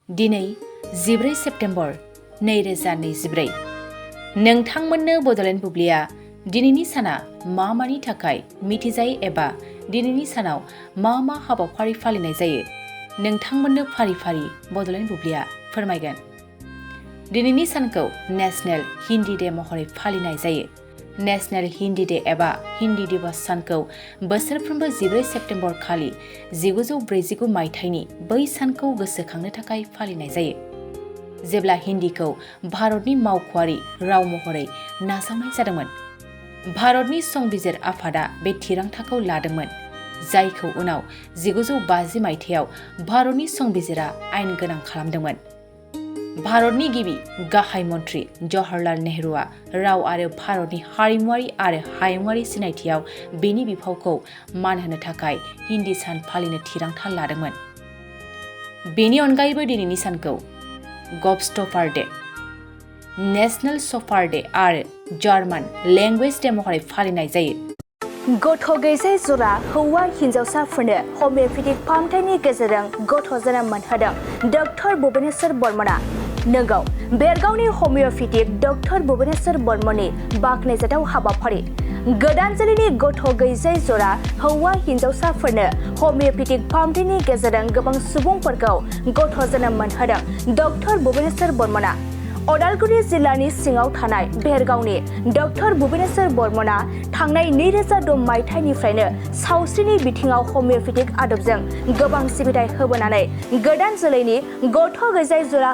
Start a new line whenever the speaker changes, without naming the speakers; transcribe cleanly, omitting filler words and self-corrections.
दिनै 14 सेप्तेम्बर 2024 नोंथांमोननो बड'लेण्ड बुब्लिया दिनैनि साना मा मानि थाखाय मिथिजायो एबा दिनैनि सानाव मा मा हाबाफारि फालिनाय जायो नोंथांमोननो फारि फारि बड'लेण्ड बुब्लिया फोरमायगोन। दिनैनि सानखौ नेशनेल हिन्दी डे महरै फालिनाय जायो। नेशनेल हिन्दी डे एबा हिन्दी दिवस सानखौ बोसोरफ्रोमबो 14 सेप्तेम्बर खालि 1949 मायथाइनि बै सानखौ गोसोखांनो थाखाय फालिनाय जायो, जेब्ला हिन्दीखौ भारतनि मावख'आरि राव महरै नाजावनाय जादोंमोन। भारतनि संबिजिर आफादा बे थिरांथाखौ लादोंमोन, जायखौ उनाव 1950 मायथाइयाव भारतनि संबिजिरा आयेन गोनां खालामदोंमोन। भारतनि गिबि गाहाय मन्त्रि जवाहरलाल नेहरूआ राव आरो भारतनि हारिमुआरि आरो हायुंआरि सिनायथियाव बेनि बिफावखौ मान होनो थाखाय हिन्दी सान फालिनो थिरांथा लादोंमोन। बेनि अनगायैबो दिनैनि सानखौ ग'भस्ट'फार डे, नेशनेल शफार डे आरो जार्मान लेंगुवेज डे महरै फालिनाय जायो।
गथ' गैजायै जरा हौवा हिन्जावसाफोरनो हमिय'पेथिक फाहामथायनि गेजेरजों गथ' जोनोम मोनहोदों डक्टर भुबनेश्वर बर्मनआ। नोंगौ, बेरगावनि हमिय'पेथिक डक्टर भुबनेश्वर बर्मननि बाख्नायजाथाव हाबाफारि। गोदान जोलैनि गथ' गैजायै जरा हौवा हिन्जावसाफोरनो हमिय'पेथिक फाहामथायनि गेजेरजों गोबां सुबुंफोरखौ गथ' जोनोम मोनहोदों डक्टर भुबनेश्वर बर्मनआ। अदालगुरि जिल्लानि सिङाव थानाय बेरगावनि डक्टर भुबनेश्वर बर्मनआ थांनाय 2006 मायथाइनिफ्रायनो सावस्रिनि बिथिङाव हमिय'पेथिक आदबजों गोबां सिबिथाय होबोनानै गोदान जोलैनि गथ' गैजायै जरा